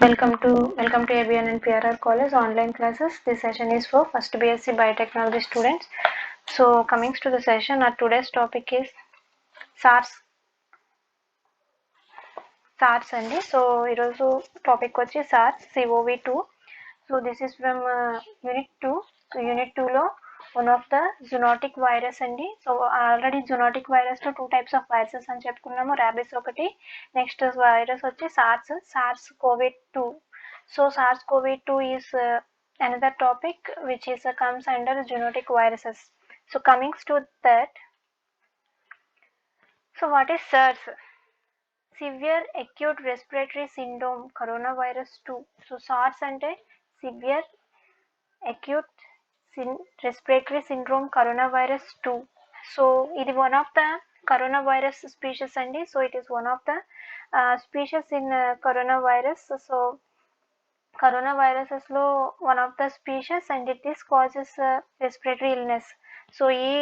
Welcome to ABN and PRR College online classes. This session is for first BSc Biotechnology students. So coming to the session, our today's topic is SARS అండి. So ఈరోజు topic వచ్చి SARS CoV-2. So this is from Unit 2. So Unit 2లో one of the zoonotic virus అండి. So already zoonotic virus లో 2 types of viruses అని చెప్పుకున్నాము. Rabies ఒకటి, next virus వచ్చి SARS CoV-2. So SARS-CoV-2 is another topic which is comes under zoonotic viruses. So coming to that, so what is SARS? Severe acute respiratory syndrome coronavirus 2. So SARS ante severe acute respiratory syndrome coronavirus 2. So it is one of the coronavirus species andi. So it is one of the species in coronavirus. So coronaviruses లో one of the species and it is causes respiratory illness. So ఈ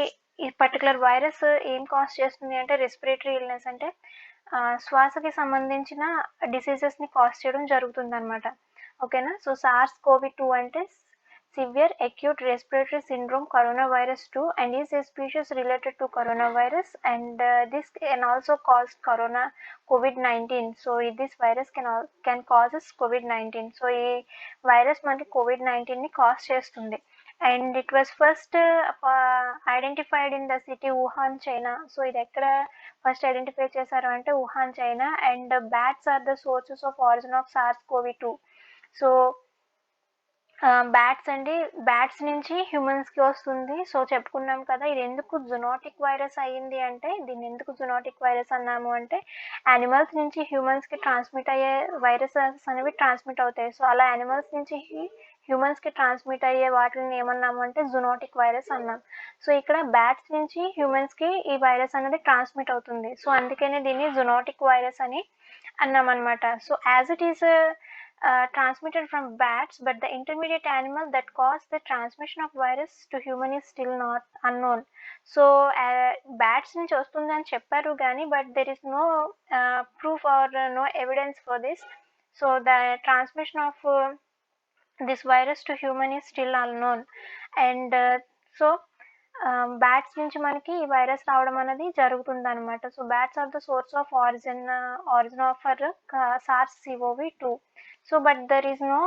particular virus ఏం cause చేస్తుంది అంటే respiratory illness, అంటే శ్వాసకి సంబంధించిన డిసీజెస్ని cause చేయడం జరుగుతుంది అనమాట. ఓకేనా. సో SARS-CoV-2 అంటే severe acute respiratory syndrome coronavirus 2 and is a species related to coronavirus, and this can also cause COVID-19. So this virus can causes COVID-19. So ఈ వైరస్ మనకి COVID-19 ని కాజ్ చేస్తుంది. And it was first identified in the city Wuhan, China. So ఇది ఎక్కడ first identify చేశారు అంటే Wuhan, China. And bats are the sources of origin of SARS-CoV-2. So bats నుంచి హ్యూమన్స్కి వస్తుంది. సో చెప్పుకున్నాం కదా, ఇది ఎందుకు జునోటిక్ వైరస్ అయ్యింది అంటే, దీన్ని ఎందుకు జునోటిక్ వైరస్ అన్నాము అంటే యానిమల్స్ నుంచి హ్యూమన్స్కి ట్రాన్స్మిట్ అయ్యే వైరసెస్ అనేవి ట్రాన్స్మిట్ అవుతాయి. సో అలా యానిమల్స్ నుంచి హ్యూమన్స్కి ట్రాన్స్మిట్ అయ్యే వాటిని ఏమన్నాము అంటే జునోటిక్ వైరస్ అన్నాం. సో ఇక్కడ బ్యాట్స్ నుంచి హ్యూమన్స్కి ఈ వైరస్ అనేది ట్రాన్స్మిట్ అవుతుంది. సో అందుకనే దీన్ని జునోటిక్ వైరస్ అని అన్నామన్నమాట. So as it is transmitted from bats, but the intermediate animal that caused the transmission of virus to human is still not unknown. So bats నుంచి వస్తుంది అని చెప్పారు కానీ but there is no proof or no evidence for this. So the transmission of this virus to human is still unknown. And so bats నుంచి మనకి ఈ వైరస్ రావడం అనేది జరుగుతుంది అనమాట. So bats are the source of origin of SARS-CoV-2. So but there is no,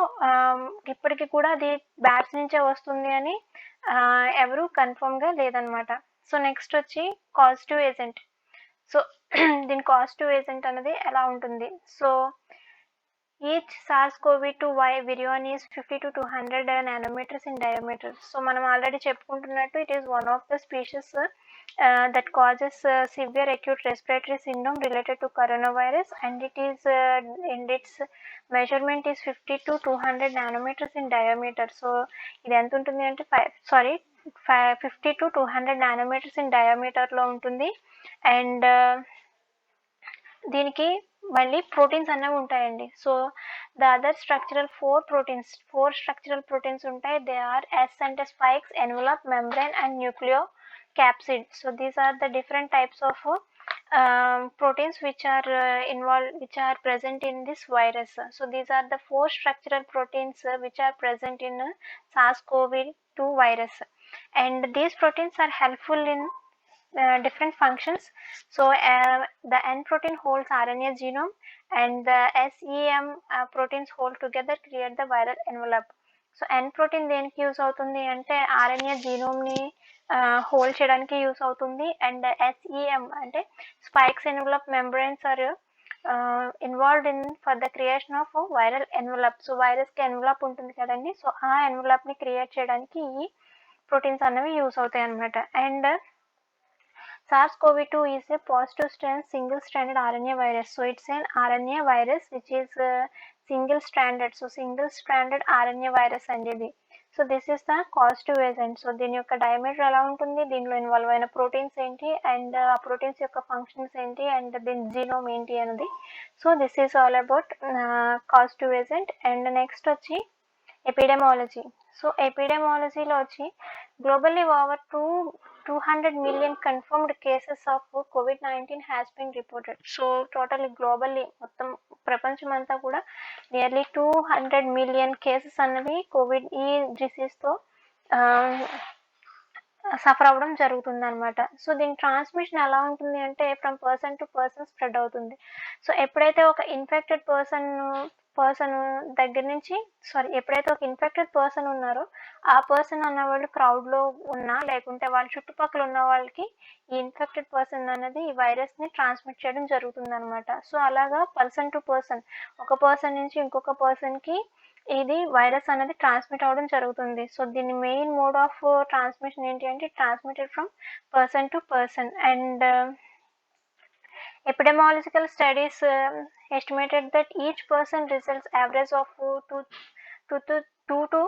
ఇప్పటికి కూడా అది బ్యాట్స్ నుంచే వస్తుంది అని ఎవరు కన్ఫర్మ్గా లేదనమాట. సో నెక్స్ట్ వచ్చి కాజిటివ్ ఏజెంట్. సో దీని కాజిటివ్ ఏజెంట్ అనేది ఎలా ఉంటుంది? So each SARS-CoV-2 virion is 50 to 200 nanometers in diameter. So మనం already చెప్పుకుంటున్నట్టు it is one of the species that causes severe acute respiratory syndrome related to coronavirus, and it is and its measurement is 50 to 200 nanometers in diameter. So ఇది ఎంత ఉంటుంది అంటే 50 to 200 nanometers in diameter లో ఉంటుంది. And దీనికి మళ్ళీ proteins అనేవి ఉంటాయండి. So the other four structural proteins ఉంటాయి. దే ఆర్ ఎస్ అంటే spikes, envelope, membrane and Nucleo capsid. So these are the different types of proteins which are present in this virus. So these are the 4 structural proteins which are present in SARS-CoV-2 virus, and these proteins are helpful in different functions. So the N protein holds RNA genome, and the SEM proteins hold together create the viral envelope. So N protein దేనికి use అవుతుంది అంటే RNA జీనోమ్ని hold చేయడానికి use అవుతుంది. And SEM అంటే spikes, envelope, membranes are involved in for the creation of viral envelope. So వైరస్కి envelope ఉంటుంది కదండి, సో ఆ ఎన్వలప్ని క్రియేట్ చేయడానికి ఈ ప్రోటీన్స్ అనేవి యూస్ అవుతాయి అన్నమాట. And SARS-CoV-2 is a positive strand single-stranded RNA virus. So it's an RNA virus which is single-stranded. So single-stranded RNA virus అనేది. So this is the causative agent. So దీని యొక్క diameter ఎలా ఉంటుంది, దీనిలో involve అయిన proteins ఏంటి, and ఆ proteins యొక్క ఫంక్షన్స్ ఏంటి, అండ్ దీని జీనోమ్ ఏంటి అనేది. So this is all about causative agent. And next వచ్చి ఎపిడెమాలజీ. సో ఎపిడెమాలజీలో వచ్చి globally over 2 200 million confirmed cases of COVID-19 has been reported. So totally globally మొత్తం ప్రపంచమంతా కూడా నియర్లీ 200 మిలియన్ కేసెస్ అన్నవి కోవిడ్ ఈ డిసీజ్తో సఫర్ అవ్వడం జరుగుతుందనమాట. సో దీని ట్రాన్స్మిషన్ ఎలా ఉంటుంది అంటే from person to person spread అవుతుంది. సో ఎప్పుడైతే ఒక ఇన్ఫెక్టెడ్ పర్సన్ దగ్గర నుంచి ఎప్పుడైతే ఒక ఇన్ఫెక్టెడ్ పర్సన్ ఉన్నారో ఆ పర్సన్ అన్న వాళ్ళు క్రౌడ్లో ఉన్నా లేకుంటే వాళ్ళ చుట్టుపక్కల ఉన్న వాళ్ళకి ఈ ఇన్ఫెక్టెడ్ పర్సన్ అనేది ఈ వైరస్ని ట్రాన్స్మిట్ చేయడం జరుగుతుందనమాట. సో అలాగా పర్సన్ టు పర్సన్, ఒక పర్సన్ నుంచి ఇంకొక పర్సన్కి ఇది వైరస్ అనేది ట్రాన్స్మిట్ అవ్వడం జరుగుతుంది. సో దీని మెయిన్ మోడ్ ఆఫ్ ట్రాన్స్మిషన్ ఏంటి అంటే transmitted from person to person. And epidemiological studies estimated that each person results average of 2 to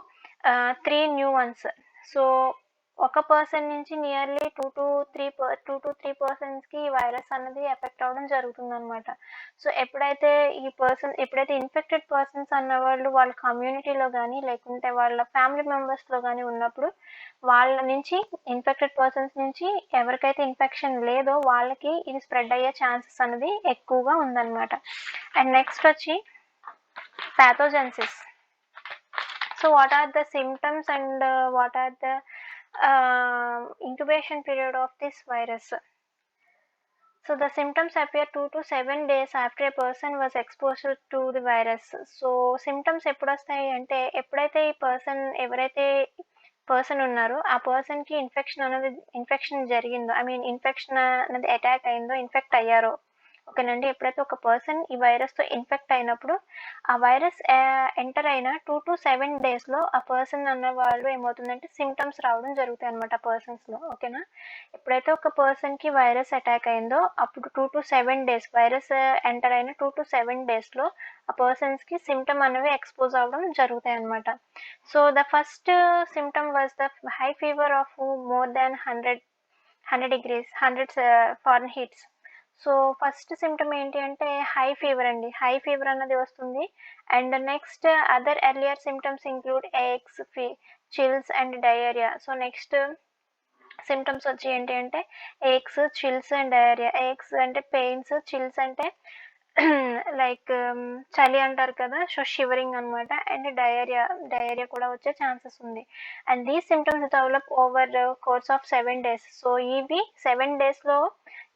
3 new ones. So ఒక పర్సన్ నుంచి నియర్లీ 2 to 3 పర్సన్స్కి ఈ వైరస్ అన్నది ఎఫెక్ట్ అవ్వడం జరుగుతుందన్నమాట. సో ఎప్పుడైతే ఇన్ఫెక్టెడ్ పర్సన్స్ అన్న వాళ్ళు వాళ్ళ కమ్యూనిటీలో కానీ లేకుంటే వాళ్ళ ఫ్యామిలీ మెంబర్స్లో కానీ ఉన్నప్పుడు వాళ్ళ నుంచి ఇన్ఫెక్టెడ్ పర్సన్స్ నుంచి ఎవరికైతే ఇన్ఫెక్షన్ లేదో వాళ్ళకి ఇది స్ప్రెడ్ అయ్యే ఛాన్సెస్ అనేది ఎక్కువగా ఉందన్నమాట. అండ్ నెక్స్ట్ వచ్చి pathogenesis. So what are the symptoms and what are the incubation period of this virus? So the symptoms appear 2 to 7 days after a person was exposed to the virus. So symptoms ఎప్పుడు వస్తాయి అంటే ఎప్పుడైతే ఎవరైతే person ఉన్నారో ఆ పర్సన్కి infection జరిగిందో, infection అనేది అటాక్ అయిందో, ఇన్ఫెక్ట్ అయ్యారో, ఓకేనండి. ఎప్పుడైతే ఒక పర్సన్ ఈ వైరస్తో ఇన్ఫెక్ట్ అయినప్పుడు ఆ వైరస్ ఎంటర్ అయిన 2 to 7 డేస్లో ఆ పర్సన్ అన్న వాళ్ళు ఏమవుతుందంటే సిమ్టమ్స్ రావడం జరుగుతాయి అనమాట పర్సన్స్లో, ఓకేనా. ఎప్పుడైతే ఒక పర్సన్కి వైరస్ అటాక్ అయిందో అప్పుడు 2 to 7 డేస్ వైరస్ ఎంటర్ అయిన 2 to 7 డేస్లో ఆ పర్సన్స్కి సిమ్టమ్ అనేవి ఎక్స్పోజ్ అవ్వడం జరుగుతాయి అనమాట. So the first symptom was the high fever of more than 100 degrees Fahrenheit. So first symptom ఏంటి అంటే హై ఫీవర్ అండి, హై ఫీవర్ అన్నది వస్తుంది. And next other earlier symptoms include aches, chills and diarrhoea. So next symptoms వచ్చి ఏంటి అంటే aches, chills and diarrhoea. Aches అంటే pains, chills అంటే లైక్ చలి అంటారు కదా, సో షివరింగ్ అనమాట. అండ్ డయేరియా కూడా వచ్చే ఛాన్సెస్ ఉంది. And these symptoms develop over course of 7 days. So ఇవి 7 daysలో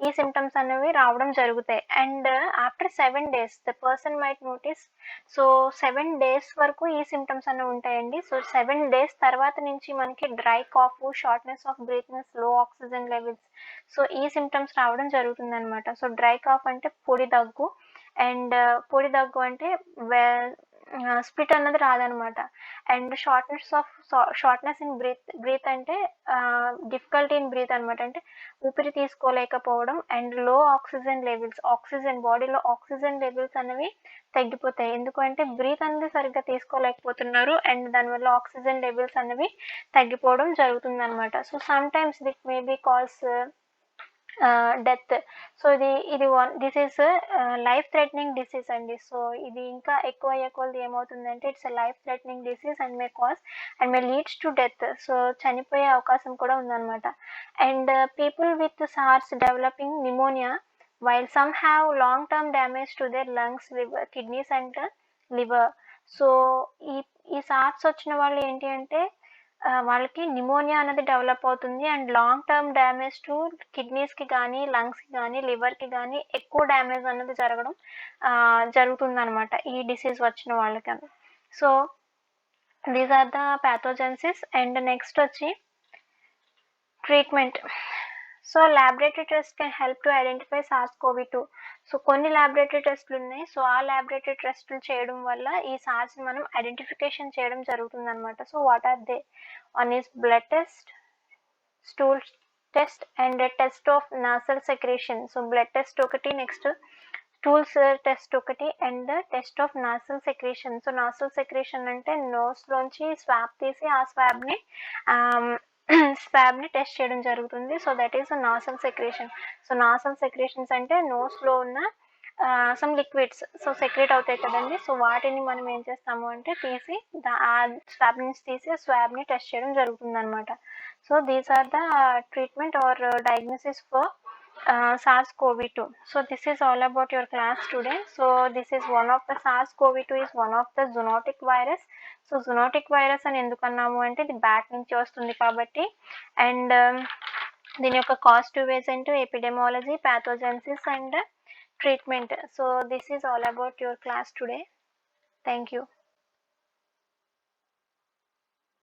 ఈ సిమ్టమ్స్ అనేవి రావడం జరుగుతాయి. And after 7 days the person might notice. So 7 days వరకు ఈ సిమ్టమ్స్ అనేవి ఉంటాయండి. సో 7 days తర్వాత నుంచి మనకి డ్రై కాఫ్, షార్ట్నెస్ ఆఫ్ బ్రీత్నెస్, లో ఆక్సిజన్ లెవెల్స్, సో ఈ సిమ్టమ్స్ రావడం జరుగుతుంది అనమాట. సో డ్రై కాఫ్ అంటే పొడి దగ్గు, అండ్ పొడి దగ్గు అంటే స్పిట్ అన్నది రాదనమాట. అండ్ షార్ట్నెస్ ఇన్ బ్రీత్ అంటే డిఫికల్టీ ఇన్ బ్రీత్ అనమాట, అంటే ఊపిరి తీసుకోలేకపోవడం. అండ్ లో ఆక్సిజన్ లెవెల్స్, బాడీలో ఆక్సిజన్ లెవెల్స్ అనేవి తగ్గిపోతాయి. ఎందుకంటే బ్రీత్ అనేది సరిగ్గా తీసుకోలేకపోతున్నారు అండ్ దానివల్ల ఆక్సిజన్ లెవెల్స్ అనేవి తగ్గిపోవడం జరుగుతుంది అనమాట. So sometimes it may be causes death. So this is life threatening disease అండి. సో ఇది ఇంకా ఎక్కువ అయ్యే కొలది ఏమవుతుందంటే it's life threatening disease and may leads to death. So చనిపోయే అవకాశం కూడా ఉందన్నమాట. And people with SARS developing pneumonia while some have long-term damage to their lungs, liver, kidneys and liver. So ఈ సార్స్ వచ్చిన వాళ్ళు ఏంటి అంటే వాళ్ళకి నిమోనియా అనేది డెవలప్ అవుతుంది and long term damage to కిడ్నీస్కి కానీ, లంగ్స్కి కానీ, లివర్కి కానీ ఎక్కువ డ్యామేజ్ అనేది జరుగుతుంది అనమాట ఈ డిసీజ్ వచ్చిన వాళ్ళకి. So these are the pathogenesis. And next వచ్చి treatment. So laboratory test can help to identify SARS-CoV-2. So కొన్ని ల్యాబొరేటరీ టెస్టులు ఉన్నాయి. సో ఆ ల్యాబొరేటరీ టెస్టులు చేయడం వల్ల ఈ సార్స్ని మనం ఐడెంటిఫికేషన్ చేయడం జరుగుతుంది అనమాట. So what are they? One is blood test, stool test and test of nasal secretion. So blood test ఒకటి, నెక్స్ట్ స్టూల్స్ టెస్ట్ ఒకటి and test of nasal secretion. So nasal secretion అంటే నోస్లోంచి స్వాబ్ తీసి ఆ స్వాబ్ని టెస్ట్ చేయడం జరుగుతుంది. So that is nasal secretion. So nasal secretions అంటే నోస్లో ఉన్న సమ్ లిక్విడ్స్ సెక్రేట్ అవుతాయి కదండీ. సో వాటిని మనం ఏం చేస్తాము అంటే తీసి ఆ స్వాబ్ నుంచి తీసి ఆ స్వాబ్‌ని టెస్ట్ చేయడం జరుగుతుందనమాట. So these are the treatment or diagnosis for SARS-CoV-2. So this is all about your class today. So this is one of the SARS-CoV-2 is one of the zoonotic virus. So zoonotic virus అని ఎందుకన్నాము అంటే ఇది bat నుంచి వస్తుంది కాబట్టి. And దీని యొక్క causative agent, epidemiology, pathogenesis and treatment. So this is all about your class today. Thank you.